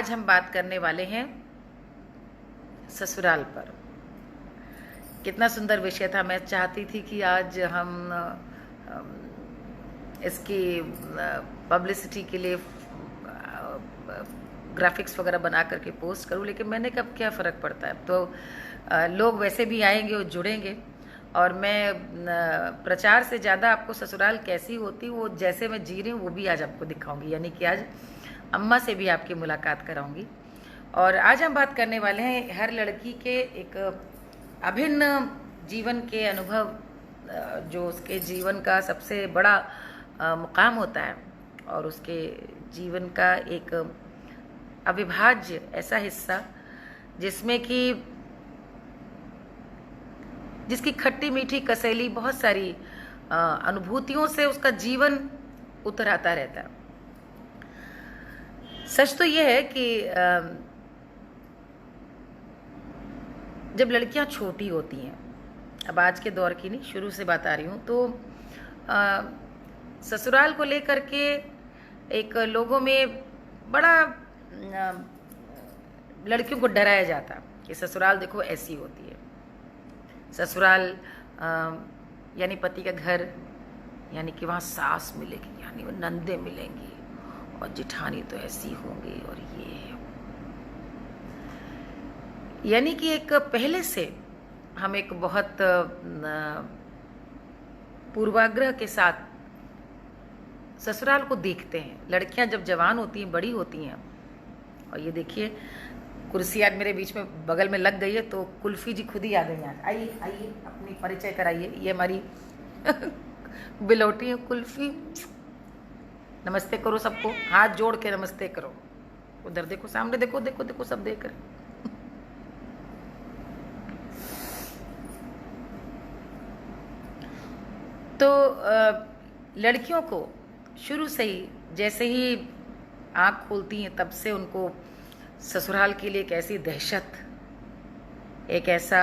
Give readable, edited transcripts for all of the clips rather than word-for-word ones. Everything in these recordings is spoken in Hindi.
आज हम बात करने वाले हैं ससुराल पर। कितना सुंदर विषय था। मैं चाहती थी कि आज हम इसकी पब्लिसिटी के लिए ग्राफिक्स वगैरह बना करके पोस्ट करूं, लेकिन मैंने कब क्या फ़र्क पड़ता है। तो लोग वैसे भी आएंगे और जुड़ेंगे, और मैं प्रचार से ज़्यादा आपको ससुराल कैसी होती वो जैसे मैं जी रही हूँ वो भी आज आपको दिखाऊंगी। यानी कि आज अम्मा से भी आपकी मुलाकात कराऊंगी। और आज हम बात करने वाले हैं हर लड़की के एक अभिन्न जीवन के अनुभव, जो उसके जीवन का सबसे बड़ा मुकाम होता है और उसके जीवन का एक अविभाज्य ऐसा हिस्सा जिसकी खट्टी मीठी कसैली बहुत सारी अनुभूतियों से उसका जीवन उतर आता रहता है। सच तो यह है कि जब लड़कियां छोटी होती हैं, अब आज के दौर की नहीं, शुरू से बात आ रही हूँ, तो ससुराल को लेकर के एक लोगों में बड़ा लड़कियों को डराया जाता कि ससुराल देखो ऐसी होती है। ससुराल यानी पति का घर, यानी कि वहाँ सास मिलेगी, यानी वो नंदे मिलेंगी, और जिठानी तो ऐसी होंगी, और ये यानी कि एक पहले से हम एक बहुत पूर्वाग्रह के साथ ससुराल को देखते हैं। लड़कियां जब जवान होती हैं, बड़ी होती हैं, और ये देखिए कुर्सी आज मेरे बीच में बगल में लग गई है, तो कुल्फी जी खुद ही आ गई हैं। आइए आइए, अपनी परिचय कराइए। ये हमारी बिलौटी है कुल्फी। नमस्ते करो सबको, हाथ जोड़ के नमस्ते करो। उधर देखो, सामने देखो, देखो देखो, सब देख रहे। तो लड़कियों को शुरू से ही, जैसे ही आँख खोलती हैं, तब से उनको ससुराल के लिए एक ऐसी दहशत, एक ऐसा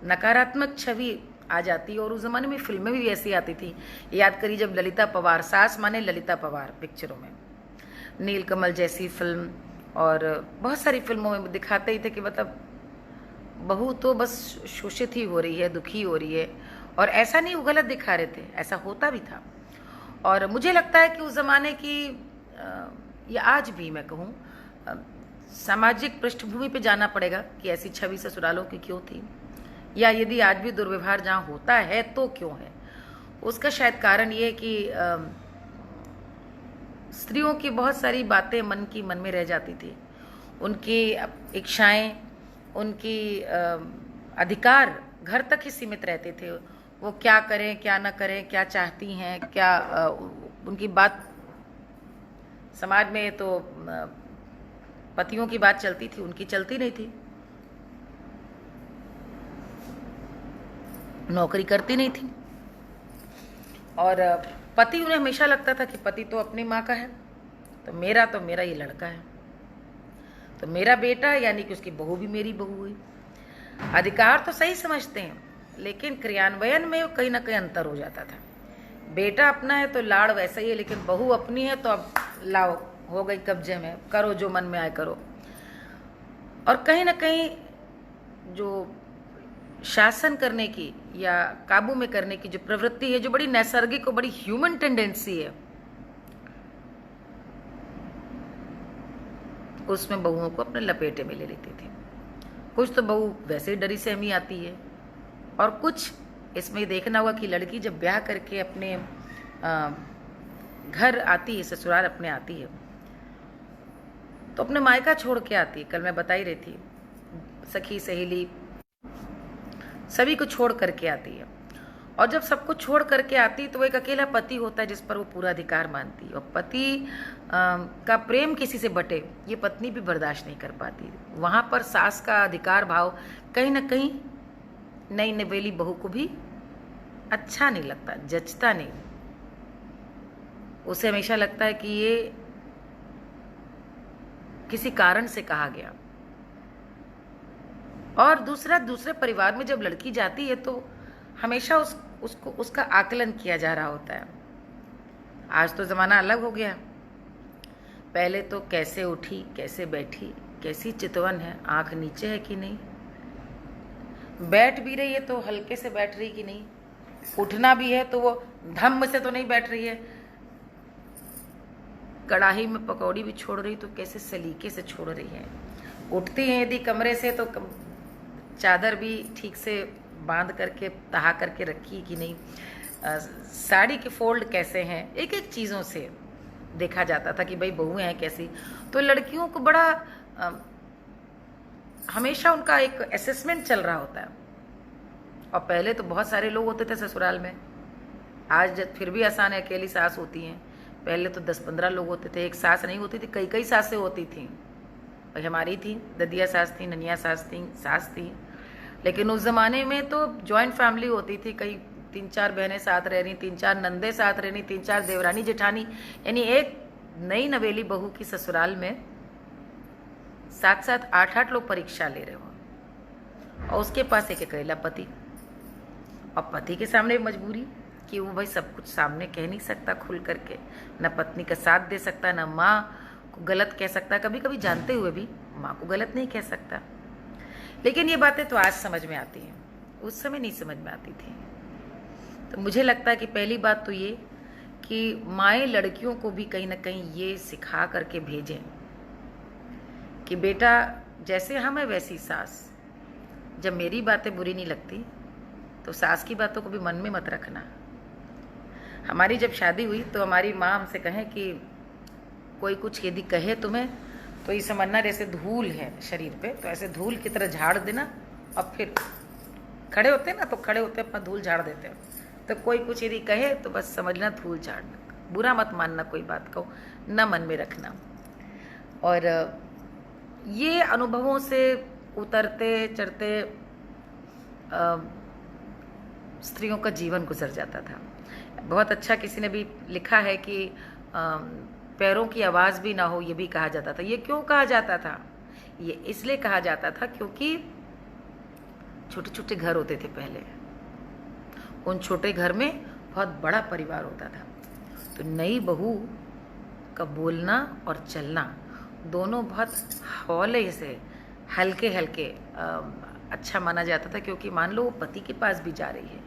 नकारात्मक छवि आ जाती है। और उस ज़माने में फिल्में भी ऐसी आती थी। याद करिए जब ललिता पवार, सास माने ललिता पवार, पिक्चरों में नीलकमल जैसी फिल्म और बहुत सारी फिल्मों में दिखाते ही थे कि मतलब बहू तो बस शोषित ही हो रही है, दुखी हो रही है। और ऐसा नहीं वो गलत दिखा रहे थे, ऐसा होता भी था। और मुझे लगता है कि उस ज़माने की या आज भी मैं कहूँ सामाजिक पृष्ठभूमि पे जाना पड़ेगा कि ऐसी छवि ससुरालों की क्यों थी, या यदि आज भी दुर्व्यवहार जहाँ होता है तो क्यों है। उसका शायद कारण ये कि स्त्रियों की बहुत सारी बातें मन में रह जाती थी। उनकी इच्छाएं, उनकी अधिकार घर तक ही सीमित रहते थे। वो क्या करें क्या ना करें, क्या चाहती हैं, क्या उनकी बात समाज में तो पतियों की बात चलती थी, उनकी चलती नहीं थी। नौकरी करती नहीं थी, और पति, उन्हें हमेशा लगता था कि पति तो अपनी माँ का है, तो मेरा ये लड़का है, तो मेरा बेटा, यानी कि उसकी बहू भी मेरी बहू हुई। अधिकार तो सही समझते हैं, लेकिन क्रियान्वयन में कहीं ना कहीं अंतर हो जाता था। बेटा अपना है तो लाड़ वैसा ही है, लेकिन बहू अपनी है तो अब लाओ, हो गई कब्जे में, करो जो मन में आए करो। और कहीं ना कहीं जो शासन करने की या काबू में करने की जो प्रवृत्ति है, जो बड़ी नैसर्गिक और बड़ी ह्यूमन टेंडेंसी है, उसमें बहुओं को अपने लपेटे में ले लेती थी। कुछ तो बहू वैसे ही डरी सहमी आती है, और कुछ इसमें देखना होगा कि लड़की जब ब्याह करके अपने घर आती है, ससुराल अपने आती है, तो अपने मायका छोड़ के आती है। कल मैं बता ही रही थी, सखी सहेली सभी को छोड़ करके आती है। और जब सबको छोड़ करके आती है तो वो एक अकेला पति होता है जिस पर वो पूरा अधिकार मानती है। और पति का प्रेम किसी से बटे, ये पत्नी भी बर्दाश्त नहीं कर पाती। वहाँ पर सास का अधिकार भाव कहीं ना कहीं नई नवेली बहू को भी अच्छा नहीं लगता, जचता नहीं। उसे हमेशा लगता है कि ये किसी कारण से कहा गया। और दूसरे परिवार में जब लड़की जाती है तो हमेशा उसका आकलन किया जा रहा होता है। आज तो ज़माना अलग हो गया। पहले तो कैसे उठी, कैसे बैठी, कैसी चितवन है, आंख नीचे है कि नहीं, बैठ भी रही है तो हल्के से बैठ रही कि नहीं, उठना भी है तो वो धम्म से तो नहीं बैठ रही है, कढ़ाई में पकौड़ी भी छोड़ रही तो कैसे सलीके से छोड़ रही है, उठती है यदि कमरे से तो चादर भी ठीक से बांध करके तहा करके रखी कि नहीं, साड़ी के फोल्ड कैसे हैं, एक एक चीज़ों से देखा जाता था कि भाई बहुएं हैं कैसी। तो लड़कियों को बड़ा हमेशा उनका एक असेसमेंट चल रहा होता है। और पहले तो बहुत सारे लोग होते थे ससुराल में, आज फिर भी आसान है, अकेली सास होती हैं। पहले तो 10-15 लोग होते थे, एक सास नहीं होती थी, कई कई सासें होती थीं। भाई हमारी थी, ददिया सास थी, ननिया सास थी। लेकिन उस ज़माने में तो जॉइंट फैमिली होती थी, कई 3-4 बहनें साथ रह रही, 3-4 नंदे साथ रह रही, 3-4 देवरानी जेठानी, यानी एक नई नवेली बहू की ससुराल में 7-7 8-8 लोग परीक्षा ले रहे हो, और उसके पास एक अकेला पति, और पति के सामने मजबूरी कि वो भाई सब कुछ सामने कह नहीं सकता खुल करके, न पत्नी का साथ दे सकता, न माँ को गलत कह सकता, कभी कभी जानते हुए भी माँ को गलत नहीं कह सकता। लेकिन ये बातें तो आज समझ में आती हैं, उस समय नहीं समझ में आती थी। तो मुझे लगता है कि पहली बात तो ये कि माएँ लड़कियों को भी कहीं ना कहीं ये सिखा करके भेजें कि बेटा जैसे हम है वैसी सास। जब मेरी बातें बुरी नहीं लगती तो सास की बातों को भी मन में मत रखना। हमारी जब शादी हुई तो हमारी माँ हमसे कहे कि कोई कुछ यदि कहे तुम्हें तो ये समझना जैसे धूल है शरीर पे, तो ऐसे धूल की तरह झाड़ देना, और फिर खड़े होते हैं ना, तो खड़े होते अपना धूल झाड़ देते हैं। तो कोई कुछ यदि कहे तो बस समझना धूल झाड़ना, बुरा मत मानना, कोई बात कहो न मन में रखना। और ये अनुभवों से उतरते चढ़ते स्त्रियों का जीवन गुजर जाता था। बहुत अच्छा किसी ने भी लिखा है कि पैरों की आवाज़ भी ना हो, ये भी कहा जाता था। ये क्यों कहा जाता था? ये इसलिए कहा जाता था क्योंकि छोटे छोटे घर होते थे पहले, उन छोटे घर में बहुत बड़ा परिवार होता था। तो नई बहू का बोलना और चलना दोनों बहुत हौले से हल्के हल्के अच्छा माना जाता था, क्योंकि मान लो वो पति के पास भी जा रही है,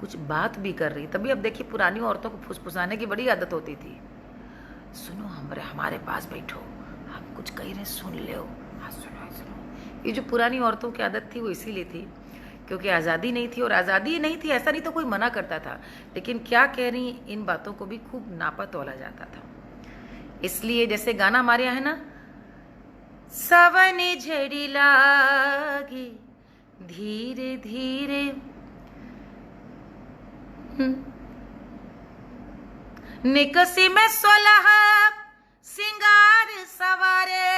कुछ बात भी कर रही। तभी अब देखिए पुरानी औरतों को फुसफुसाने की बड़ी आदत होती थी। सुनो हमारे पास बैठो, हम कुछ कह रहे सुन लो, हाँ सुनो। ये जो पुरानी औरतों की आदत थी वो इसीलिए थी क्योंकि आज़ादी नहीं थी, और आज़ादी नहीं थी ऐसा नहीं तो कोई मना करता था, लेकिन क्या कह रही इन बातों को भी खूब नापा तोला जाता था। इसलिए जैसे गाना हमारे यहाँ है ना, सावन झड़ी लागे धीरे धीरे, निकसी में 16 सिंगार सवारे,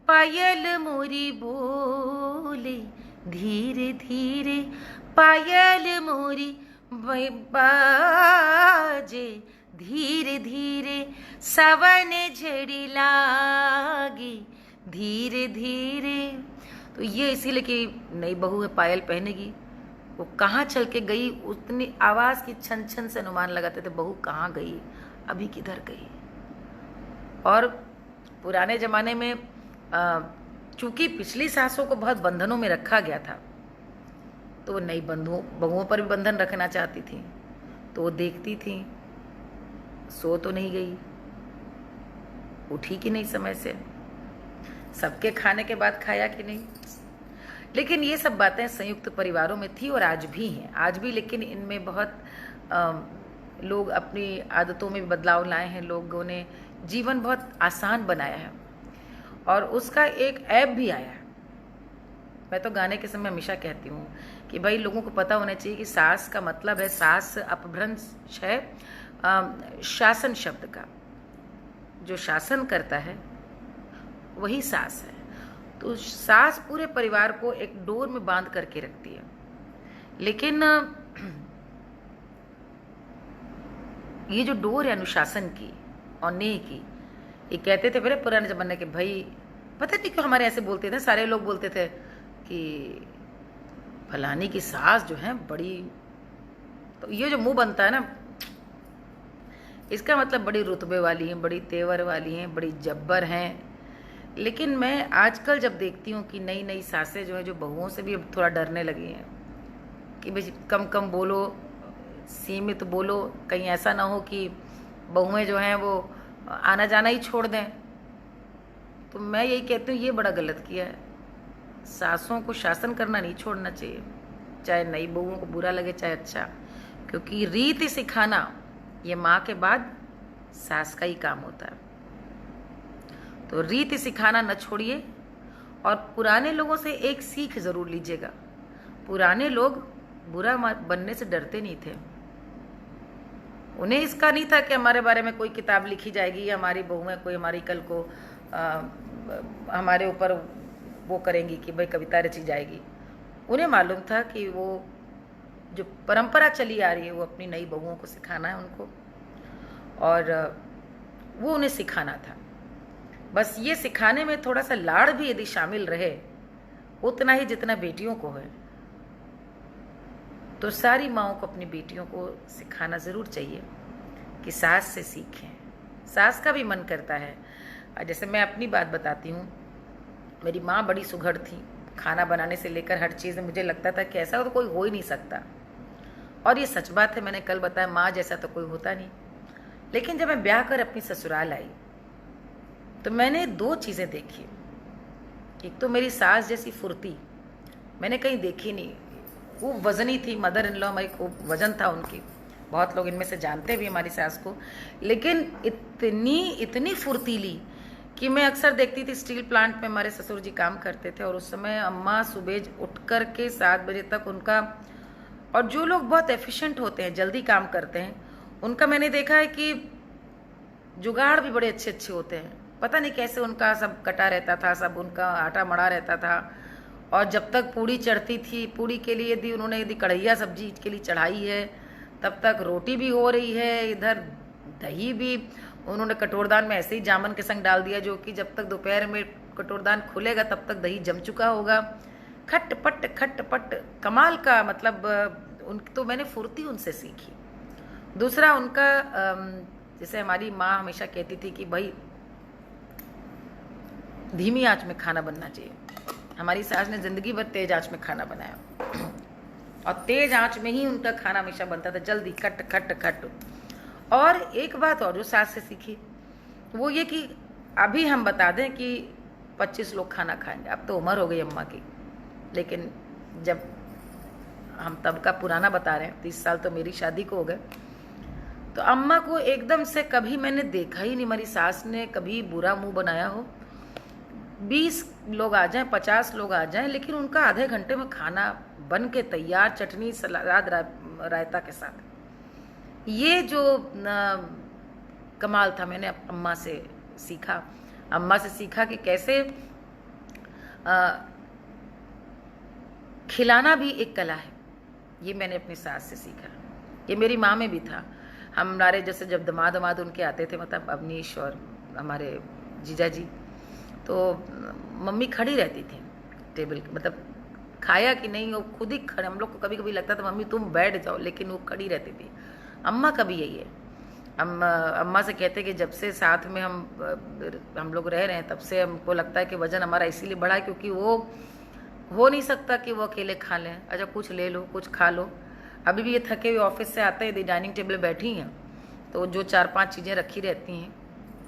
पायल मोरी बोले धीरे धीरे, पायल मोरी बाजे धीरे धीरे, सावन झड़ी लागी धीरे धीरे। तो ये इसीलिए कि नई बहू है, पायल पहनेगी, वो कहाँ चल के गई, उतनी आवाज़ की छन छन से अनुमान लगाते थे बहू कहाँ गई, अभी किधर गई। और पुराने ज़माने में चूँकि पिछली सासों को बहुत बंधनों में रखा गया था, तो वो नई बहुओं पर भी बंधन रखना चाहती थी। तो वो देखती थी सो तो नहीं गई, उठी कि नहीं समय से, सबके खाने के बाद खाया कि नहीं। लेकिन ये सब बातें संयुक्त परिवारों में थी और आज भी हैं, आज भी। लेकिन इनमें बहुत लोग अपनी आदतों में बदलाव लाए हैं, लोगों ने जीवन बहुत आसान बनाया है, और उसका एक ऐप भी आया है। मैं तो गाने के समय हमेशा कहती हूँ कि भाई लोगों को पता होना चाहिए कि सास का मतलब है, सास अपभ्रंश है शासन शब्द का, जो शासन करता है वही सास है। तो सास पूरे परिवार को एक डोर में बांध करके रखती है। लेकिन ये जो डोर है अनुशासन की और नेह की, ये कहते थे पहले पुराने जमाने के, भाई पता नहीं क्यों हमारे ऐसे बोलते थे, सारे लोग बोलते थे कि फलानी की सास जो है बड़ी, तो ये जो मुंह बनता है ना इसका मतलब बड़ी रुतबे वाली हैं, बड़ी तेवर वाली हैं, बड़ी जब्बर हैं। लेकिन मैं आजकल जब देखती हूँ कि नई नई सासें जो हैं, जो बहुओं से भी अब थोड़ा डरने लगी हैं कि भाई कम कम बोलो, सीमित बोलो, कहीं ऐसा ना हो कि बहुएं जो हैं वो आना जाना ही छोड़ दें। तो मैं यही कहती हूँ, ये बड़ा गलत किया है। सासों को शासन करना नहीं छोड़ना चाहिए, चाहे नई बहुओं को बुरा लगे चाहे अच्छा, क्योंकि रीति सिखाना ये माँ के बाद सास का ही काम होता है। तो रीति सिखाना न छोड़िए, और पुराने लोगों से एक सीख जरूर लीजिएगा। पुराने लोग बुरा बनने से डरते नहीं थे। उन्हें इसका नहीं था कि हमारे बारे में कोई किताब लिखी जाएगी या हमारी बहुएं कोई हमारी कल को हमारे ऊपर वो करेंगी कि भाई कविता रची जाएगी। उन्हें मालूम था कि वो जो परंपरा चली आ रही है वो अपनी नई बहुओं को सिखाना है उनको, और वो उन्हें सिखाना था। बस ये सिखाने में थोड़ा सा लाड़ भी यदि शामिल रहे, उतना ही जितना बेटियों को है, तो सारी माओं को अपनी बेटियों को सिखाना ज़रूर चाहिए कि सास से सीखें। सास का भी मन करता है। जैसे मैं अपनी बात बताती हूँ, मेरी माँ बड़ी सुघड़ थी, खाना बनाने से लेकर हर चीज़ में मुझे लगता था कि ऐसा तो कोई हो ही नहीं सकता। और ये सच बात है, मैंने कल बताया, माँ जैसा तो कोई होता नहीं। लेकिन जब मैं ब्याह कर अपनी ससुराल आई तो मैंने दो चीज़ें देखी। एक तो मेरी सास जैसी फुर्ती मैंने कहीं देखी नहीं। वो वजनी थी, मदर इन लॉ हमारी खूब वजन था उनकी, बहुत लोग इनमें से जानते भी हमारी सास को। लेकिन इतनी फुर्तीली कि मैं अक्सर देखती थी, स्टील प्लांट में हमारे ससुर जी काम करते थे, और उस समय अम्मा सुबह उठ कर के 7 बजे तक उनका, और जो लोग बहुत एफिशिएंट होते हैं, जल्दी काम करते हैं, उनका मैंने देखा है कि जुगाड़ भी बड़े अच्छे अच्छे होते हैं। पता नहीं कैसे उनका सब कटा रहता था, सब उनका आटा मड़ा रहता था। और जब तक पूड़ी चढ़ती थी, पूड़ी के लिए यदि कढ़ैया सब्जी के लिए चढ़ाई है, तब तक रोटी भी हो रही है, इधर दही भी उन्होंने कटोरदान में ऐसे ही जामन के संग डाल दिया, जो कि जब तक दोपहर में कटोरदान खुलेगा तब तक दही जम चुका होगा। खटपट कमाल का, मतलब उन तो मैंने फुर्ती उनसे सीखी। दूसरा उनका, जैसे हमारी माँ हमेशा कहती थी कि भाई धीमी आंच में खाना बनना चाहिए। हमारी सास ने जिंदगी भर तेज आंच में खाना बनाया, और तेज आंच में ही उनका खाना हमेशा बनता था, जल्दी खट। और एक बात और जो सास से सीखी वो ये कि अभी हम बता दें कि 25 लोग खाना खाएंगे, अब तो उम्र हो गई अम्मा की, लेकिन जब हम तब का पुराना बता रहे हैं, 30 साल तो मेरी शादी को हो गए, तो अम्मा को एकदम से कभी मैंने देखा ही नहीं हमारी सास ने कभी बुरा मुंह बनाया हो। 20 लोग आ जाएं, 50 लोग आ जाएं, लेकिन उनका आधे घंटे में खाना बन के तैयार, चटनी सलाद रायता के साथ। ये जो कमाल था, मैंने अम्मा से सीखा कि कैसे खिलाना भी एक कला है। ये मैंने अपनी सास से सीखा। ये मेरी माँ में भी था। हमारे जैसे जब दमाद उनके आते थे, मतलब अवनीश और हमारे जीजा जी, तो मम्मी खड़ी रहती थी टेबल, मतलब खाया कि नहीं वो खुद ही खड़े। हम लोग को कभी कभी लगता था मम्मी तुम बैठ जाओ, लेकिन वो खड़ी रहती थी। अम्मा का भी यही है। अम्मा से कहते कि जब से साथ में हम लोग रह रहे हैं, तब से हमको लगता है कि वजन हमारा इसीलिए बढ़ा है क्योंकि वो हो नहीं सकता कि वो अकेले खा लें। अच्छा कुछ ले लो, कुछ खा लो। अभी भी ये थके हुए ऑफिस से आते हैं, डाइनिंग टेबल बैठी हैं, तो जो 4-5 चीज़ें रखी रहती हैं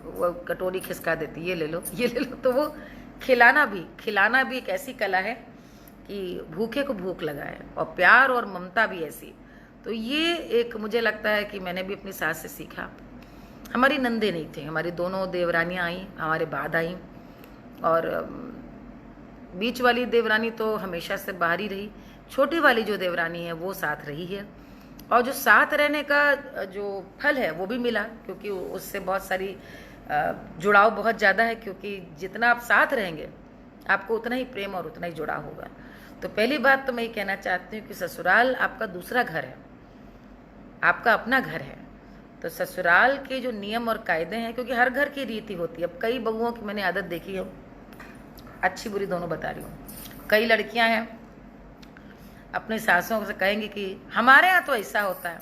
वो कटोरी खिसका देती, ये ले लो ये ले लो। तो वो खिलाना भी एक ऐसी कला है कि भूखे को भूख लगाए, और प्यार और ममता भी ऐसी। तो ये एक मुझे लगता है कि मैंने भी अपनी सास से सीखा। हमारी नंदे नहीं थी, हमारी दोनों देवरानियाँ आई, हमारे बाद आई, और बीच वाली देवरानी तो हमेशा से बाहर ही रही। छोटी वाली जो देवरानी है वो साथ रही है, और जो साथ रहने का जो फल है वो भी मिला, क्योंकि उससे बहुत सारी जुड़ाव बहुत ज़्यादा है, क्योंकि जितना आप साथ रहेंगे आपको उतना ही प्रेम और उतना ही जुड़ाव होगा। तो पहली बात तो मैं ये कहना चाहती हूँ कि ससुराल आपका दूसरा घर है, आपका अपना घर है। तो ससुराल के जो नियम और कायदे हैं, क्योंकि हर घर की रीति होती है। अब कई बहुओं की मैंने आदत देखी है, अच्छी बुरी दोनों बता रही हूँ। कई लड़कियां हैं अपनी सासों से कहेंगी कि हमारे यहाँ तो ऐसा होता है,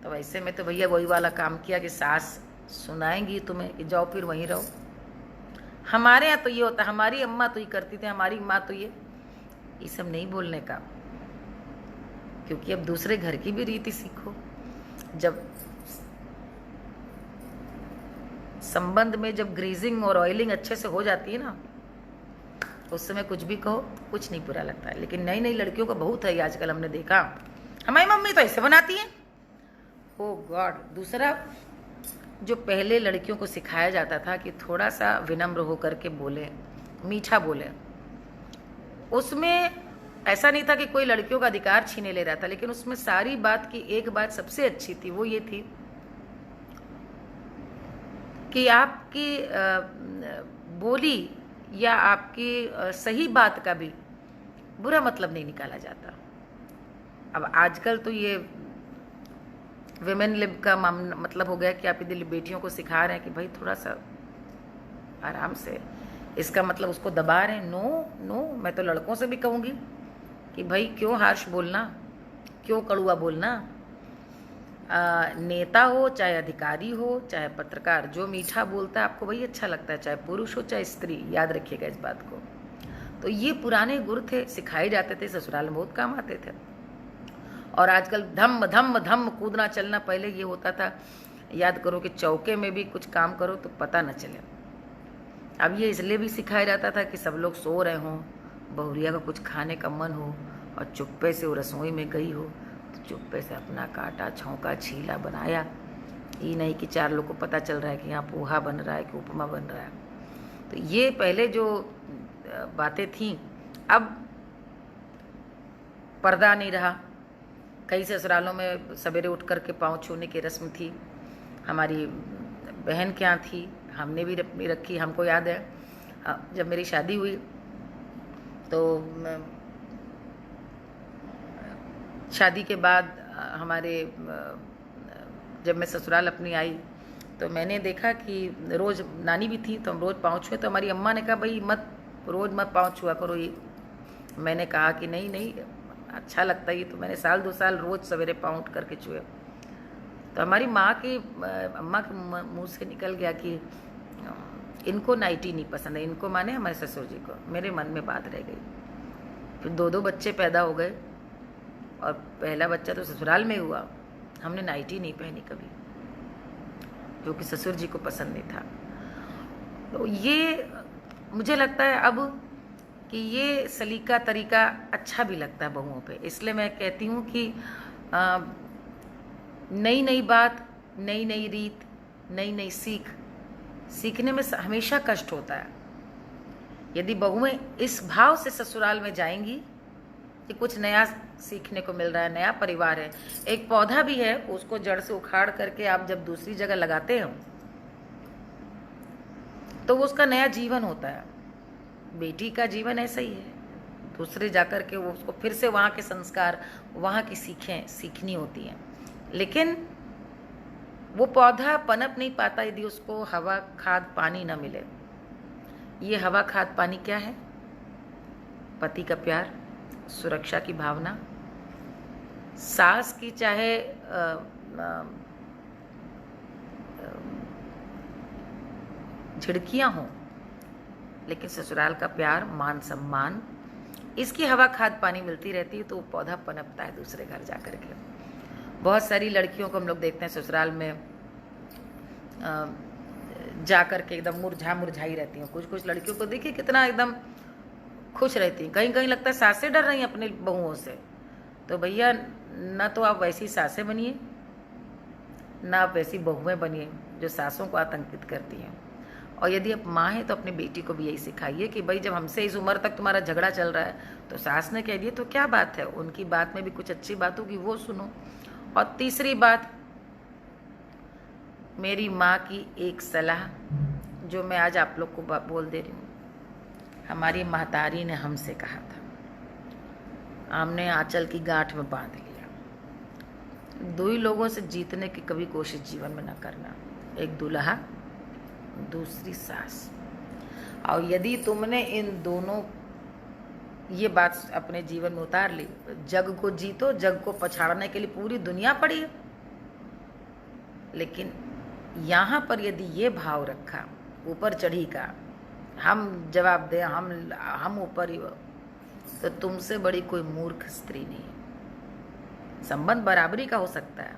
तो वैसे में तो भैया वही वाला काम किया कि सास सुनाएंगी तुम्हें कि जाओ फिर वहीं रहो। हमारे यहाँ तो ये होता, हमारी अम्मा तो ये करती थी, हमारी माँ तो ये सब नहीं बोलने का, क्योंकि अब दूसरे घर की भी रीति सीखो। जब संबंध में जब ग्रीजिंग और ऑयलिंग अच्छे से हो जाती है ना, उस समय कुछ भी कहो कुछ नहीं बुरा लगता है। लेकिन नई नई लड़कियों का बहुत है आजकल, हमने देखा हमारी मम्मी तो ऐसे बनाती है, ओ गॉड। दूसरा, जो पहले लड़कियों को सिखाया जाता था कि थोड़ा सा विनम्र होकर के बोले, मीठा बोले, उसमें ऐसा नहीं था कि कोई लड़कियों का अधिकार छीने ले रहा था, लेकिन उसमें सारी बात की एक बात सबसे अच्छी थी, वो ये थी कि आपकी बोली या आपकी सही बात का भी बुरा मतलब नहीं निकाला जाता। अब आजकल तो ये विमेन लिब का मतलब हो गया कि आप यदि बेटियों को सिखा रहे हैं कि भाई थोड़ा सा आराम से, इसका मतलब उसको दबा रहे हैं। नो, मैं तो लड़कों से भी कहूँगी कि भाई क्यों हार्श बोलना, क्यों कड़ुआ बोलना। नेता हो, चाहे अधिकारी हो, चाहे पत्रकार, जो मीठा बोलता है आपको वही अच्छा लगता है, चाहे पुरुष हो चाहे स्त्री, याद रखिएगा इस बात को। तो ये पुराने गुर थे, सिखाए जाते थे, ससुराल में बहुत काम आते थे। और आजकल धम धम धम कूदना चलना, पहले ये होता था, याद करो कि चौके में भी कुछ काम करो तो पता न चले। अब ये इसलिए भी सिखाया जाता था कि सब लोग सो रहे हों, बहुरिया का कुछ खाने का मन हो और चुप्पे से वो रसोई में गई हो तो चुप्पे से अपना काटा, छौंका, छीला, बनाया। ये नहीं कि चार लोग को पता चल रहा है कि यहाँ पोहा बन रहा है कि उपमा बन रहा है। तो ये पहले जो बातें थीं, अब पर्दा नहीं रहा। कई ससुरालों में सवेरे उठ कर के पाँव छूने की रस्म थी, हमारी बहन के यहाँ थी, हमने भी रखी। हमको याद है जब मेरी शादी हुई तो शादी के बाद हमारे जब मैं ससुराल अपनी आई तो मैंने देखा कि रोज़, नानी भी थी तो हम रोज़ पाँव छुए। तो हमारी अम्मा ने कहा भाई रोज़ मत पाँव छुआ करो ये। मैंने कहा कि नहीं अच्छा लगता है ये, तो मैंने साल 2 साल रोज़ सवेरे पाँव उठ करके छुए। तो हमारी अम्मा के मुंह से निकल गया कि इनको नाइटी नहीं पसंद है, इनको माने हमारे ससुर जी को। मेरे मन में बात रह गई। फिर 2 बच्चे पैदा हो गए और पहला बच्चा तो ससुराल में हुआ। हमने नाइटी नहीं पहनी कभी, क्योंकि ससुर जी को पसंद नहीं था। तो ये मुझे लगता है अब कि ये सलीका तरीका अच्छा भी लगता है बहुओं पे। इसलिए मैं कहती हूँ कि नई नई बात, नई नई रीत, नई नई सीखने में हमेशा कष्ट होता है। यदि बहुएं इस भाव से ससुराल में जाएंगी कि कुछ नया सीखने को मिल रहा है, नया परिवार है, एक पौधा भी है, उसको जड़ से उखाड़ करके आप जब दूसरी जगह लगाते हो तो वो उसका नया जीवन होता है। बेटी का जीवन ऐसा ही है, दूसरे जाकर के वो उसको फिर से वहाँ के संस्कार, वहाँ की सीखनी होती हैं। लेकिन वो पौधा पनप नहीं पाता यदि उसको हवा, खाद, पानी न मिले। ये हवा, खाद, पानी क्या है? पति का प्यार, सुरक्षा की भावना। सास की चाहे झिड़कियां हों, लेकिन ससुराल का प्यार, मान, सम्मान, इसकी हवा, खाद, पानी मिलती रहती है तो वो पौधा पनपता है दूसरे घर जा कर के। बहुत सारी लड़कियों को हम लोग देखते हैं ससुराल में जा कर के एकदम मुरझाई रहती हैं। कुछ लड़कियों को देखिए कितना एकदम खुश रहती हैं। कहीं कहीं लगता है सासें डर रही हैं अपनी बहुओं से। तो भैया ना तो आप वैसी सासें बनिए, ना आप वैसी बहुएं बनिए जो सासों को आतंकित करती हैं। और यदि आप माँ हैं तो अपनी बेटी को भी यही सिखाइए कि भाई जब हमसे इस उम्र तक तुम्हारा झगड़ा चल रहा है तो सास ने कह दिया तो क्या बात है, उनकी बात में भी कुछ अच्छी बात होगी, वो सुनो। और तीसरी बात, मेरी माँ की एक सलाह जो मैं आज आप लोग को बोल दे रही हूँ। हमारी महतारी ने हमसे कहा था, हमने आंचल की गांठ में बांध लिया। 2 ही लोगों से जीतने की कभी कोशिश जीवन में न करना, एक दूल्हा, दूसरी सास। और यदि तुमने इन दोनों ये बात अपने जीवन में उतार ली, जग को जीतो, जग को पछाड़ने के लिए पूरी दुनिया पड़ी है। लेकिन यहाँ पर यदि ये भाव रखा ऊपर चढ़ी का, हम जवाब दें, हम ऊपर ही, तो तुमसे बड़ी कोई मूर्ख स्त्री नहीं। संबंध बराबरी का हो सकता है,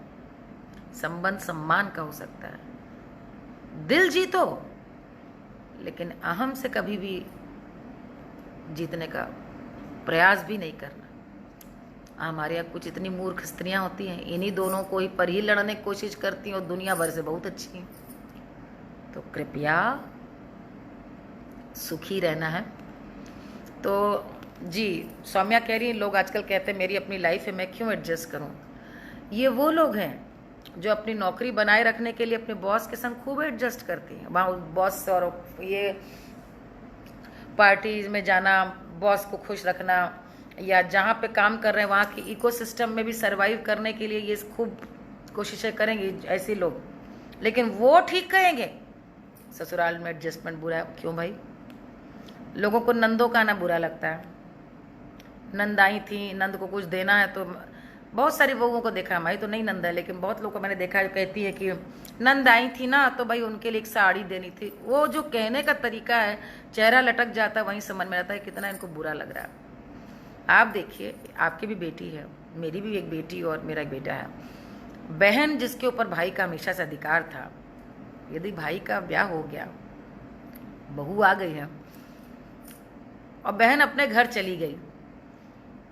संबंध सम्मान का हो सकता है, दिल जीतो, लेकिन अहम से कभी भी जीतने का प्रयास भी नहीं करना। हमारे यहाँ कुछ इतनी मूर्ख स्त्रियां होती हैं, इन्हीं दोनों को ही पर ही लड़ने की कोशिश करती हैं और दुनिया भर से बहुत अच्छी हैं। तो कृपया सुखी रहना है। तो जी सौम्या कह रही हैं, लोग आजकल कहते हैं मेरी अपनी लाइफ है, मैं क्यों एडजस्ट करूं। ये वो लोग हैं जो अपनी नौकरी बनाए रखने के लिए अपने बॉस के संग खूब एडजस्ट करती हैं। वहाँ बॉस और ये पार्टीज में जाना, बॉस को खुश रखना, या जहाँ पे काम कर रहे हैं वहाँ की इकोसिस्टम में भी सरवाइव करने के लिए ये खूब कोशिशें करेंगे ऐसे लोग। लेकिन वो ठीक कहेंगे ससुराल में एडजस्टमेंट बुरा है। क्यों भाई? लोगों को नंदों का ना बुरा लगता है। नंद आई थी, नंद को कुछ देना है, तो बहुत सारी बहुओं को देखा, हमारी तो नहीं नंद है, लेकिन बहुत लोगों को मैंने देखा है कहती है कि नंद आई थी ना तो भाई उनके लिए एक साड़ी देनी थी। वो जो कहने का तरीका है, चेहरा लटक जाता है, वहीं समझ में आता है कितना इनको बुरा लग रहा है। आप देखिए, आपकी भी बेटी है, मेरी भी एक बेटी और मेरा एक बेटा है। बहन जिसके ऊपर भाई का हमेशा से अधिकार था, यदि भाई का ब्याह हो गया, बहू आ गई है और बहन अपने घर चली गई,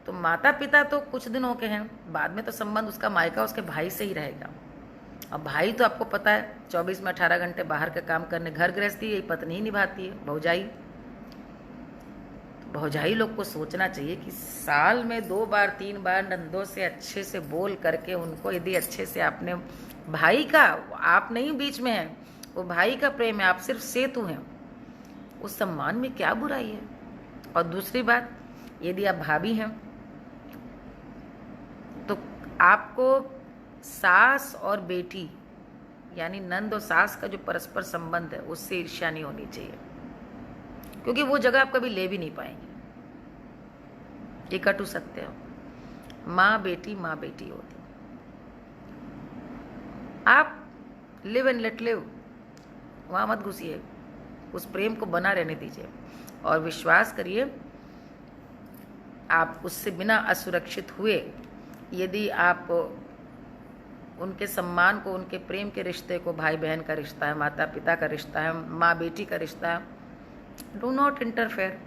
तो माता पिता तो कुछ दिनों के हैं, बाद में तो संबंध उसका मायका उसके भाई से ही रहेगा। अब भाई तो आपको पता है 24 में 18 घंटे बाहर का काम करने, घर गृहस्थी यही पत्नी ही निभाती है, भौजाई। भौजाई लोग को सोचना चाहिए कि साल में 2 बार 3 बार नंदों से अच्छे से बोल करके उनको, यदि अच्छे से आपने भाई का, आप नहीं बीच में हैं, वो भाई का प्रेम है, आप सिर्फ सेतु हैं, उस सम्मान में क्या बुराई है। और दूसरी बात, यदि आप भाभी हैं तो आपको सास और बेटी यानी नंद और सास का जो परस्पर संबंध है उससे ईर्ष्या नहीं होनी चाहिए, क्योंकि वो जगह आप कभी ले भी नहीं पाएंगे। ये कटु सत्य है। माँ बेटी होती। आप लिव एंड लेट लिव, वहाँ मत घुसिए, उस प्रेम को बना रहने दीजिए। और विश्वास करिए, आप उससे बिना असुरक्षित हुए यदि आप उनके सम्मान को, उनके प्रेम के रिश्ते को, भाई बहन का रिश्ता है, माता पिता का रिश्ता है, माँ बेटी का रिश्ता है, डू नॉट इंटरफेयर।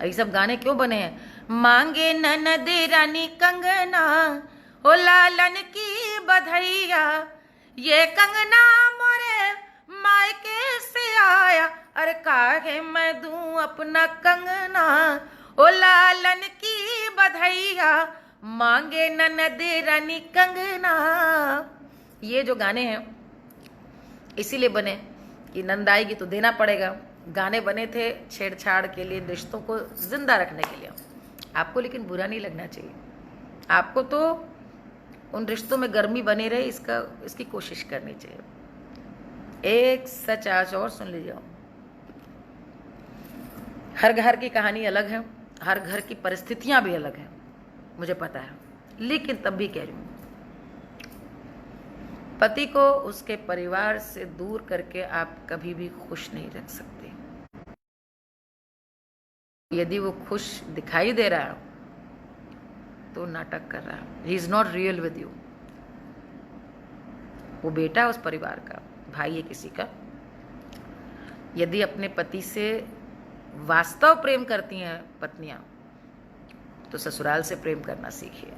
ये सब गाने क्यों बने हैं? मांगे ननद रानी कंगना, हो लालन की बधैया, ये कंगना मोरे मायके से आया, अरे काहे मैं दूं अपना कंगना, ओ लालन की बधैया, मांगे ननद रानी कंगना। ये जो गाने हैं इसीलिए बने कि नंद आएगी तो देना पड़ेगा। गाने बने थे छेड़छाड़ के लिए, रिश्तों को जिंदा रखने के लिए। आपको लेकिन बुरा नहीं लगना चाहिए, आपको तो उन रिश्तों में गर्मी बनी रहे इसकी कोशिश करनी चाहिए। एक सच आज और सुन लीजिए, हर घर की कहानी अलग है, हर घर की परिस्थितियां भी अलग हैं, मुझे पता है, लेकिन तब भी कह रही हूं, पति को उसके परिवार से दूर करके आप कभी भी खुश नहीं रख सकते। यदि वो खुश दिखाई दे रहा है तो नाटक कर रहा है, he is not real with you. वो बेटा उस परिवार का, भाई है किसी का। यदि अपने पति से वास्तव प्रेम करती हैं पत्नियां, तो ससुराल से प्रेम करना सीखिए।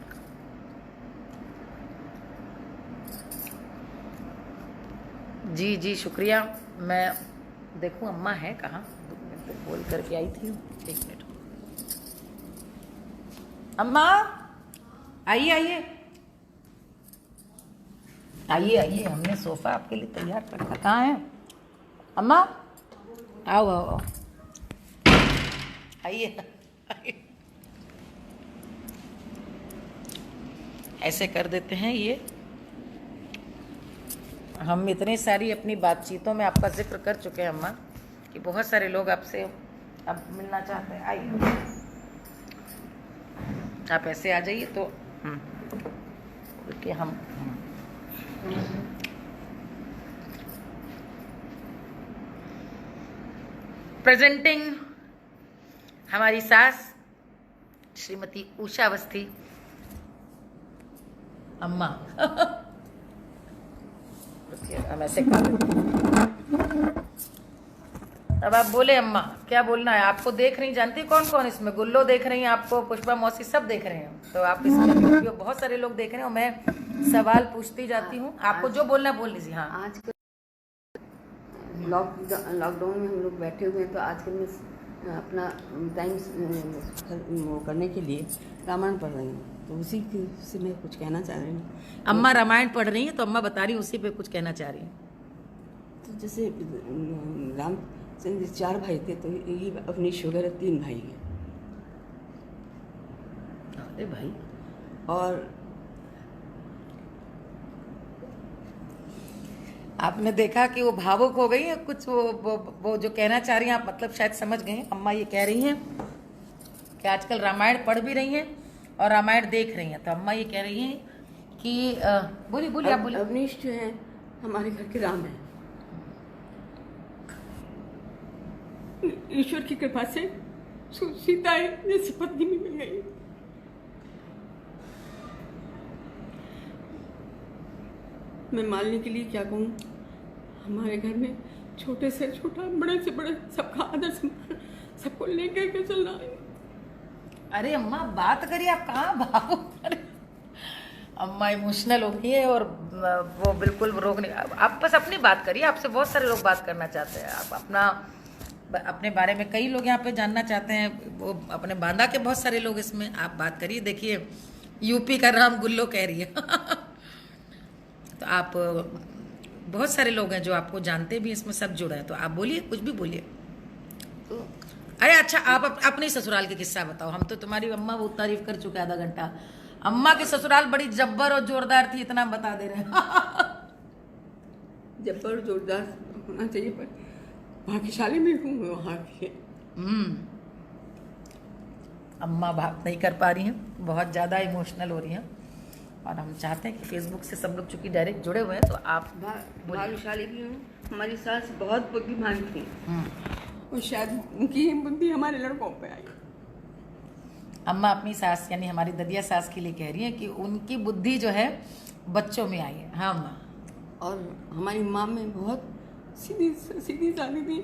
जी जी शुक्रिया। मैं देखूं अम्मा है कहाँ, बोल करके आई थी, 1 मिनट। अम्मा आइए आइए आइए आइए, हमने सोफा आपके लिए तैयार रखा। कहाँ है अम्मा? आओ आओ आओ, आइए। ऐसे कर देते हैं ये, हम इतनी सारी अपनी बातचीतों में आपका जिक्र कर चुके हैं अम्मा, कि बहुत सारे लोग आपसे अब मिलना चाहते हैं। आइए, आप ऐसे आ जाइए तो कि हम प्रेजेंटिंग हमारी सास श्रीमती उषा अवस्थी अम्मा। हम ऐसे खा लेते। अब आप बोले अम्मा, क्या बोलना है आपको? देख रही, जानती कौन कौन इसमें? गुल्लो देख रही हैं आपको, पुष्पा मौसी सब देख रहे हैं। तो आप इसमें वीडियो बहुत सारे लोग देख रहे हैं और मैं सवाल पूछती जाती हूँ। आपको जो बोलना है बोल लीजिए। हाँ, आज लॉकडाउन में हम लोग बैठे हुए हैं, तो आजकल मैं अपना टाइम वो करने के लिए रामायण पढ़ रही हूँ, तो उसी से मैं कुछ कहना चाह रही हूँ। अम्मा रामायण पढ़ रही हैं तो अम्मा बता रही हैं उसी पे कुछ कहना चाह रही हैं। तो जैसे रामचंद्र 4 भाई थे, तो ये अवनीश वगैरह 3 भाई हैं। अरे भाई, और आपने देखा कि वो भावुक हो गई है कुछ। वो जो कहना चाह रही हैं आप, मतलब शायद समझ गए हैं। अम्मा ये कह रही हैं कि आजकल रामायण पढ़ भी रही हैं और रामायण देख रही हैं। तो अम्मा ये कह रही हैं कि बोलिए बोलिए, आप बोलिए। अवनीश जो है हमारे घर के राम है। ईश्वर की कृपा से सीता जैसी पत्नी भी मिल गई। मैं मालने के लिए क्या कहूँ, हमारे घर में छोटे से छोटा, बड़े से बड़े, सबका आदर सम्मान, सबको लेकर के चलना है। अरे अम्मा बात करिए, आप कहाँ भावुक? अम्मा इमोशनल हो गई है और वो बिल्कुल रोक नहीं। आप बस अपनी बात करिए, आपसे बहुत सारे लोग बात करना चाहते हैं। आप अपने बारे में कई लोग यहाँ पे जानना चाहते हैं। वो अपने बांदा के बहुत सारे लोग इसमें, आप बात करिए। देखिए यूपी का नाम गुल्लो कह रही है। तो आप, बहुत सारे लोग हैं जो आपको जानते भी, इसमें सब जुड़ा है। तो आप बोलिए, कुछ भी बोलिए। तो अरे अच्छा, आप अपने ससुराल के किस्सा बताओ। हम तो तुम्हारी अम्मा बहुत तारीफ कर चुके आधा घंटा। अम्मा की ससुराल बड़ी जब्बर और जोरदार थी, इतना बता दे रहे हैं। जब्बर और जोरदार होना चाहिए, पर भाग्यशाली भी हूँ वहाँ की। अम्मा बात नहीं कर पा रही हैं, बहुत ज़्यादा इमोशनल हो रही हैं। और हम चाहते हैं कि फेसबुक से सब लोग चूंकि डायरेक्ट जुड़े हुए हैं, तो आप भाग्यशाली भी हूँ। हमारी सास बहुत बुद्धिमान थी और शायद उनकी बुद्धि हमारे लड़कों पे आई। अम्मा अपनी सास यानी हमारी ददिया सास के लिए कह रही है कि उनकी बुद्धि जो है बच्चों में आई है। हाँ अम्मा। और हमारी माँ में बहुत सीधी सादी थी।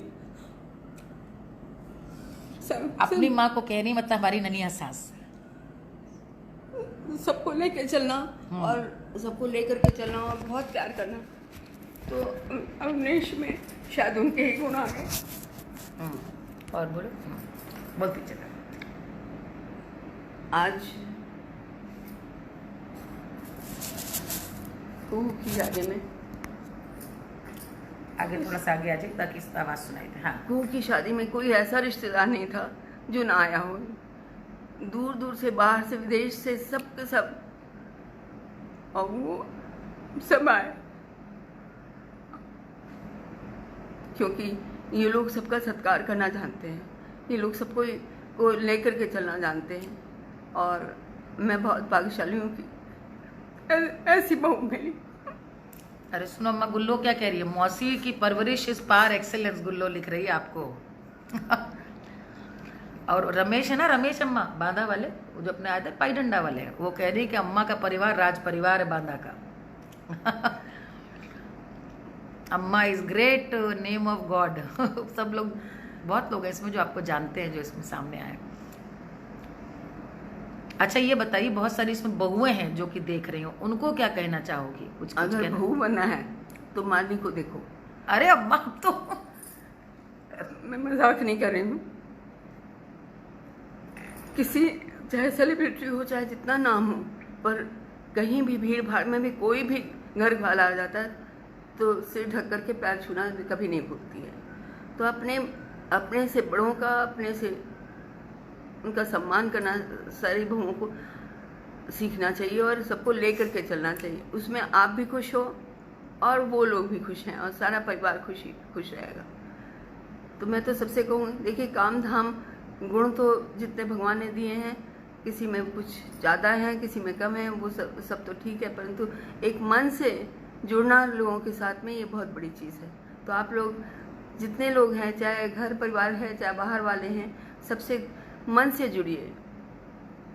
अपनी माँ को कह रही, मतलब हमारी ननिया सास। सबको लेकर चलना और सबको लेकर के चलना और बहुत प्यार करना। तो अवनीश में शायद उनके ही गुण आ गए। और बोलो, बोलती चलो। आज कुहू की शादी में, आगे थोड़ा सा आगे आ जाए ताकि इसका आवाज़ सुनाई दे। हाँ, कुहू की शादी में कोई ऐसा रिश्तेदार नहीं था जो ना आया हो। दूर दूर से, बाहर से, विदेश से, सब के सब, और वो सब आए, क्योंकि ये लोग सबका सत्कार करना जानते हैं। ये लोग सबको को लेकर के चलना जानते हैं। और मैं बहुत भाग्यशाली हूँ कि ऐसी बहू मिली। अरे सुनो अम्मा, गुल्लो क्या कह रही है? मौसी की परवरिश इस पार एक्सेलेंस, गुल्लो लिख रही है आपको। और रमेश है ना, रमेश अम्मा बांदा वाले, वो जो अपने आए थे पाई डंडा वाले, वो कह रही है कि अम्मा का परिवार राज परिवार है बांदा का। अम्मा is great, name of God. सब लोग, बहुत लोग हैं इसमें जो आपको जानते हैं, जो इसमें सामने आए। अच्छा ये बताइए, बहुत सारी इसमें बहुएं हैं जो कि देख रही हो, उनको क्या कहना चाहोगी? कुछ अगर बहू बनना है तो माली को देखो। अरे अम्मा तो मैं मजाक नहीं कर रही हूँ। किसी, चाहे सेलिब्रिटी हो, चाहे जितना नाम हो, पर कहीं भी भीड़ भाड़ में भी कोई भी घर वाला आ जाता है तो सिर ढक करके पैर छूना कभी नहीं भूलती है। तो अपने से बड़ों का, अपने से उनका सम्मान करना सारी बहुओं को सीखना चाहिए और सबको लेकर के चलना चाहिए। उसमें आप भी खुश हो और वो लोग भी खुश हैं और सारा परिवार खुश रहेगा। तो मैं तो सबसे कहूँ, देखिए काम धाम गुण तो जितने भगवान ने दिए हैं, किसी में कुछ ज़्यादा है, किसी में कम है, वो सब तो ठीक है, परंतु एक मन से जुड़ना लोगों के साथ में, ये बहुत बड़ी चीज़ है। तो आप लोग जितने लोग हैं, चाहे घर परिवार है चाहे बाहर वाले हैं, सबसे मन से जुड़िए।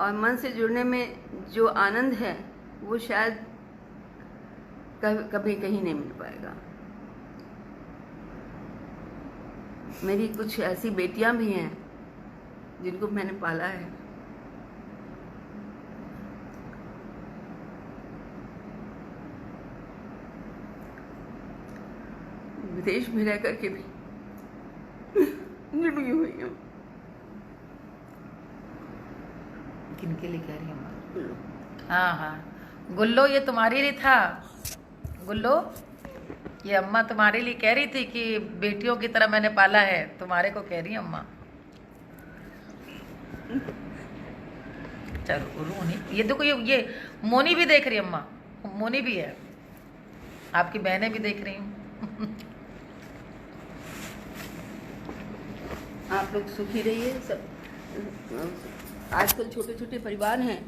और मन से जुड़ने में जो आनंद है वो शायद कभी कहीं नहीं मिल पाएगा। मेरी कुछ ऐसी बेटियां भी हैं जिनको मैंने पाला है। विदेश में रह करके भी जुड़ी हुई हूँ। किनके लिए कह रही हैं अम्मा? हाँ हाँ गुल्लो, ये तुम्हारे लिए था। गुल्लो, ये अम्मा तुम्हारे लिए कह रही थी कि बेटियों की तरह मैंने पाला है, तुम्हारे को कह रही है अम्मा। चलो रो नहीं, ये देखो ये मोनी भी देख रही है अम्मा, मोनी भी है, आपकी बहनें भी देख रही हूँ। आप लोग सुखी रहिए। सब आजकल छोटे छोटे परिवार हैं,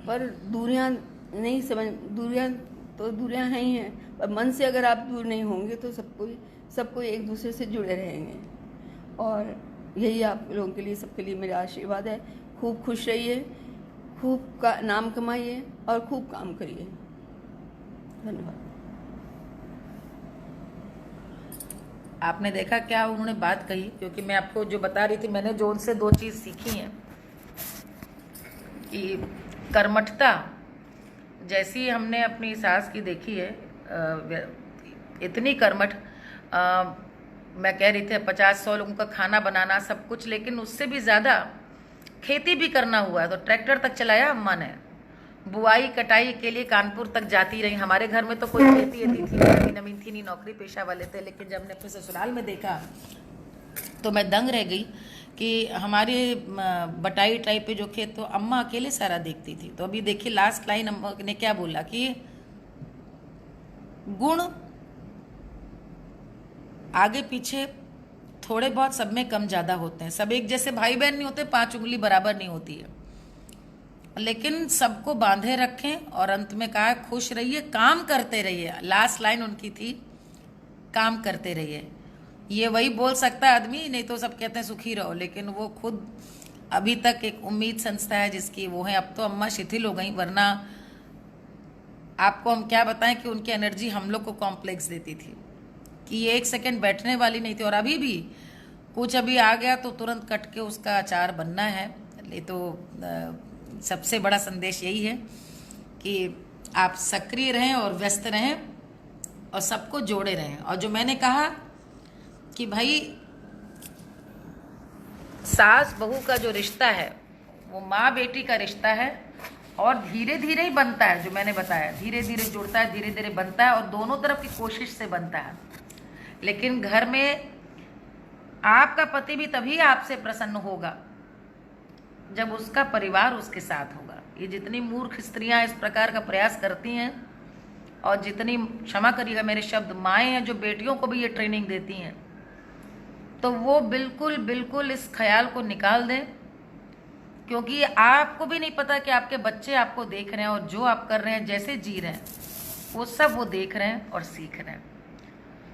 पर दूरियां नहीं समझ, दूरियां तो दूरियां हैं ही हैं, पर मन से अगर आप दूर नहीं होंगे तो सबको एक दूसरे से जुड़े रहेंगे। और यही आप लोगों के लिए, सबके लिए मेरा आशीर्वाद है। खूब खुश रहिए, खूब नाम कमाइए और खूब काम करिए। धन्यवाद। आपने देखा क्या उन्होंने बात कही, क्योंकि मैं आपको जो बता रही थी, मैंने जो उनसे 2 चीज़ सीखी हैं कि कर्मठता जैसी हमने अपनी सास की देखी है, इतनी कर्मठ, मैं कह रही थी 50-100 लोगों का खाना बनाना सब कुछ, लेकिन उससे भी ज़्यादा खेती भी करना हुआ है। तो ट्रैक्टर तक चलाया अम्मा ने, बुआई कटाई के लिए कानपुर तक जाती रही। हमारे घर में तो कोई खेती थी नमीन थी नहीं, नौकरी पेशा वाले थे, लेकिन जब हमने अपने ससुराल में देखा तो मैं दंग रह गई कि हमारे बटाई टाइप पे जो खेत, तो अम्मा अकेले सारा देखती थी। तो अभी देखिए लास्ट लाइन अम्मा ने क्या बोला कि गुण आगे पीछे थोड़े बहुत सब में कम ज़्यादा होते हैं, सब एक जैसे भाई बहन नहीं होते, 5 उंगली बराबर नहीं होती है, लेकिन सबको बांधे रखें। और अंत में कहा खुश रहिए, काम करते रहिए। लास्ट लाइन उनकी थी, काम करते रहिए। ये वही बोल सकता है आदमी, नहीं तो सब कहते हैं सुखी रहो, लेकिन वो खुद अभी तक एक उम्मीद संस्था है जिसकी वो है। अब तो अम्मा शिथिल हो गई, वरना आपको हम क्या बताएं कि उनकी एनर्जी हम लोग को कॉम्प्लेक्स देती थी कि ये 1 सेकेंड बैठने वाली नहीं थी। और अभी भी कुछ अभी आ गया तो तुरंत कट के उसका अचार बनना है। ये तो सबसे बड़ा संदेश यही है कि आप सक्रिय रहें और व्यस्त रहें और सबको जोड़े रहें। और जो मैंने कहा कि भाई सास बहू का जो रिश्ता है वो माँ बेटी का रिश्ता है, और धीरे धीरे ही बनता है, जो मैंने बताया धीरे धीरे जुड़ता है, धीरे धीरे बनता है, और दोनों तरफ की कोशिश से बनता है। लेकिन घर में आपका पति भी तभी आपसे प्रसन्न होगा जब उसका परिवार उसके साथ होगा। ये जितनी मूर्ख स्त्रियां इस प्रकार का प्रयास करती हैं, और जितनी, क्षमा करिएगा मेरे शब्द, माएँ हैं जो बेटियों को भी ये ट्रेनिंग देती हैं, तो वो बिल्कुल बिल्कुल इस ख्याल को निकाल दें, क्योंकि आपको भी नहीं पता कि आपके बच्चे आपको देख रहे हैं, और जो आप कर रहे हैं, जैसे जी रहे हैं, वो सब वो देख रहे हैं और सीख रहे हैं।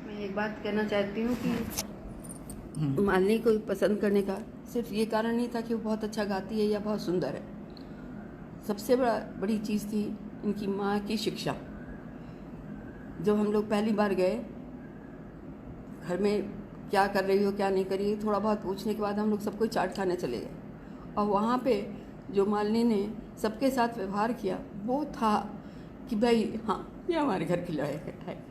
मैं एक बात कहना चाहती हूँ कि मालिनी को पसंद करने का सिर्फ ये कारण नहीं था कि वो बहुत अच्छा गाती है या बहुत सुंदर है। सबसे बड़ी चीज़ थी इनकी माँ की शिक्षा। जब हम लोग पहली बार गए, घर में क्या कर रही हो क्या नहीं कर रही हो, थोड़ा बहुत पूछने के बाद हम लोग सबको चाट खाने चले गए। और वहाँ पे जो मालिनी ने सबके साथ व्यवहार किया वो था कि भाई हाँ, ये हमारे घर की लायक है।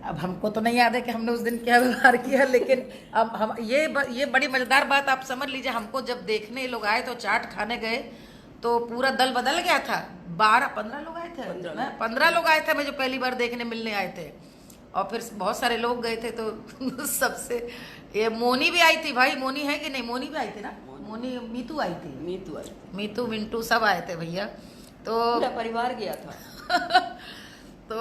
अब हमको तो नहीं याद है कि हमने उस दिन क्या व्यवहार किया, लेकिन अब हम ये बड़ी मजेदार बात आप समझ लीजिए। हमको जब देखने लोग आए तो चाट खाने गए तो पूरा दल बदल गया था। 12-15 लोग आए थे, 15 लोग आए थे मुझे पहली बार देखने मिलने आए थे, और फिर बहुत सारे लोग गए थे। तो सबसे ये मोनी भी आई थी भाई, मोनी है कि नहीं, मोनी भी आई थी ना, मोनी, मीतू आई थी, मीतू मिंटू सब आए थे भैया, तो पूरा परिवार गया था। तो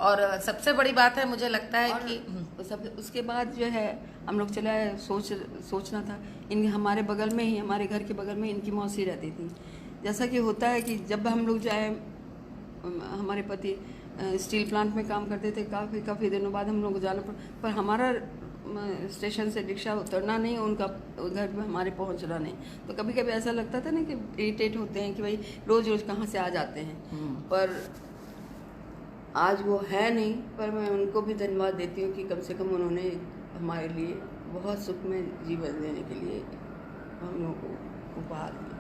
और सबसे बड़ी बात है, मुझे लगता है कि सब उसके बाद जो है हम लोग चला सोचना था, इन हमारे बगल में ही, हमारे घर के बगल में इनकी मौसी रहती थी। जैसा कि होता है कि जब हम लोग जाए, हमारे पति स्टील प्लांट में काम करते थे। काफ़ी दिनों बाद हम लोग को जाना पर हमारा स्टेशन से रिक्शा उतरना नहीं, उनका घर पे हमारे पहुंचना नहीं। तो कभी कभी ऐसा लगता था ना कि इरिटेट होते हैं कि भाई रोज़ रोज़ कहाँ से आ जाते हैं। पर आज वो है नहीं, पर मैं उनको भी धन्यवाद देती हूँ कि कम से कम उन्होंने हमारे लिए बहुत सुखमय जीवन देने के लिए हम लोगों को उपहार दिया।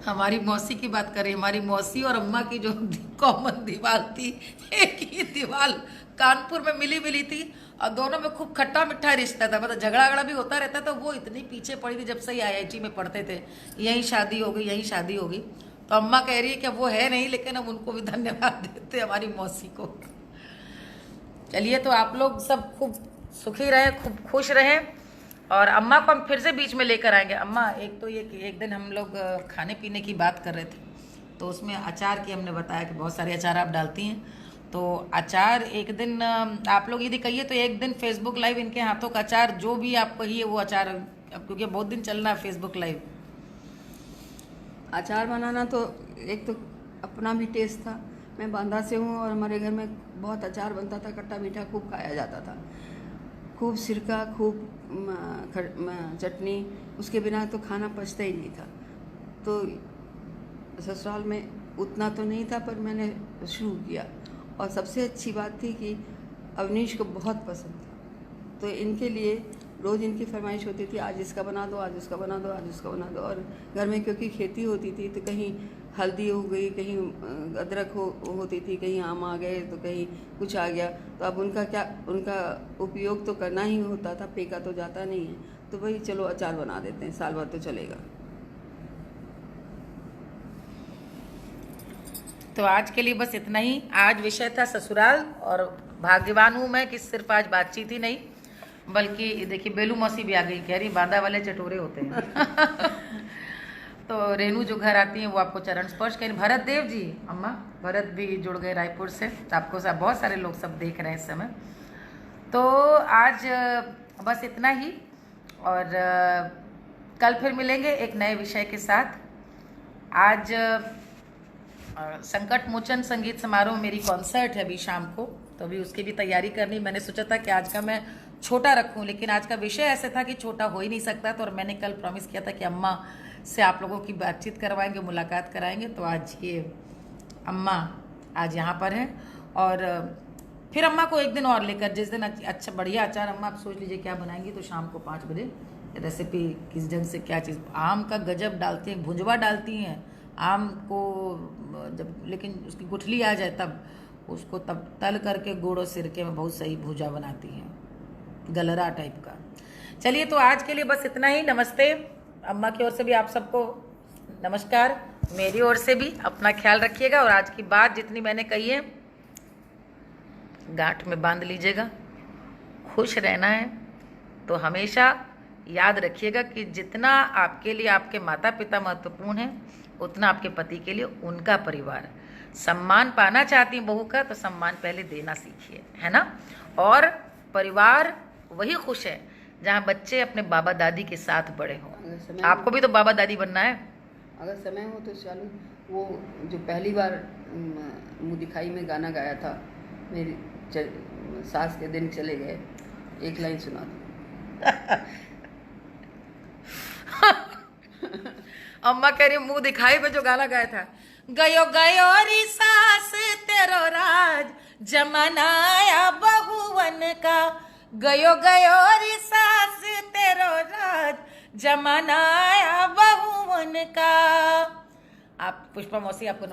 हमारी मौसी की बात करें, हमारी मौसी और अम्मा की जो कॉमन दीवार थी, एक ही दीवार कानपुर में मिली थी और दोनों में खूब खट्टा मिठा रिश्ता था, मतलब झगड़ा भी होता रहता था। वो इतनी पीछे पड़ी थी जब से IIT में पढ़ते थे, यहीं शादी हो गई, यहीं शादी होगी। तो अम्मा कह रही है कि वो है नहीं, लेकिन हम उनको भी धन्यवाद देते हमारी मौसी को। चलिए, तो आप लोग सब खूब सुखी रहे, खूब खुश रहे और अम्मा को हम फिर से बीच में लेकर आएंगे। अम्मा, एक तो ये कि एक दिन हम लोग खाने पीने की बात कर रहे थे, तो उसमें अचार की हमने बताया कि बहुत सारे अचार आप डालती हैं। तो अचार एक दिन आप लोग यदि कहिए तो एक दिन फेसबुक लाइव इनके हाथों का अचार जो भी आप कहिए वो अचार, अब क्योंकि बहुत दिन चलना है फेसबुक लाइव। अचार बनाना तो एक तो अपना भी टेस्ट था। मैं बांदा से हूँ और हमारे घर में बहुत अचार बनता था, खट्टा मीठा खूब खाया जाता था, खूब सिरका, खूब चटनी, उसके बिना तो खाना पचता ही नहीं था। तो ससुराल में उतना तो नहीं था, पर मैंने शुरू किया और सबसे अच्छी बात थी कि अवनीश को बहुत पसंद था। तो इनके लिए रोज़ इनकी फरमाइश होती थी, आज इसका बना दो, आज उसका बना दो, आज उसका बना दो। और घर में क्योंकि खेती होती थी तो कहीं हल्दी हो गई, कहीं अदरक होती थी, कहीं आम आ गए तो कहीं कुछ आ गया। तो अब उनका उपयोग तो करना ही होता था, फेंका तो जाता नहीं है। तो वही चलो अचार बना देते हैं, साल भर तो चलेगा। तो आज के लिए बस इतना ही। आज विषय था ससुराल और भाग्यवान हूँ मैं कि सिर्फ आज बातचीत ही नहीं, बल्कि देखिए बेलू मौसी भी आ गई, कह रही बांदा वाले चटोरे होते हैं। तो रेनू जो घर आती हैं वो आपको चरण स्पर्श करें। भरत देव जी, अम्मा भरत भी जुड़ गए रायपुर से, आपको सब बहुत सारे लोग सब देख रहे हैं इस समय। तो आज बस इतना ही और कल फिर मिलेंगे एक नए विषय के साथ। आज संकट मोचन संगीत समारोह मेरी कॉन्सर्ट है अभी शाम को, तो अभी उसकी भी तैयारी करनी। मैंने सोचा था कि आज का मैं छोटा रखूं, लेकिन आज का विषय ऐसे था कि छोटा हो ही नहीं सकता। तो और मैंने कल प्रॉमिस किया था कि अम्मा से आप लोगों की बातचीत करवाएंगे, मुलाकात कराएंगे। तो आज ये अम्मा आज यहाँ पर हैं और फिर अम्मा को एक दिन और लेकर, जिस दिन अच्छा बढ़िया अचार अम्मा आप सोच लीजिए क्या बनाएंगी, तो शाम को 5 बजे रेसिपी किस ढंग से क्या चीज़, आम का गजब डालती हैं, भुंजवा डालती हैं आम को जब, लेकिन उसकी गुठली आ जाए तब उसको तब तल करके गुड़ और सिरके में बहुत सही भुजा बनाती हैं, गलरा टाइप का। चलिए, तो आज के लिए बस इतना ही। नमस्ते। अम्मा की ओर से भी आप सबको नमस्कार, मेरी ओर से भी अपना ख्याल रखिएगा और आज की बात जितनी मैंने कही है गांठ में बांध लीजिएगा। खुश रहना है तो हमेशा याद रखिएगा कि जितना आपके लिए आपके माता पिता महत्वपूर्ण हैं, उतना आपके पति के लिए उनका परिवार। सम्मान पाना चाहती हैं बहू का, तो सम्मान पहले देना सीखिए, है ना। और परिवार वही खुश है जहाँ बच्चे अपने बाबा दादी के साथ बड़े हों। आपको भी तो बाबा दादी बनना है। अगर समय हो तो चलो, वो जो पहली बार मुँह दिखाई में गाना गाया था, मेरी सास के दिन चले गए, एक लाइन सुना दो। अम्मा कह रही मुंह दिखाई में जो गाना गाया था, गयो गयो री सास तेरो राज, जमाना आया बहुवन का, गयो गयो री सास तेरो राज, जमाना आया बहुवन का। आप पुष्पा मौसी आपको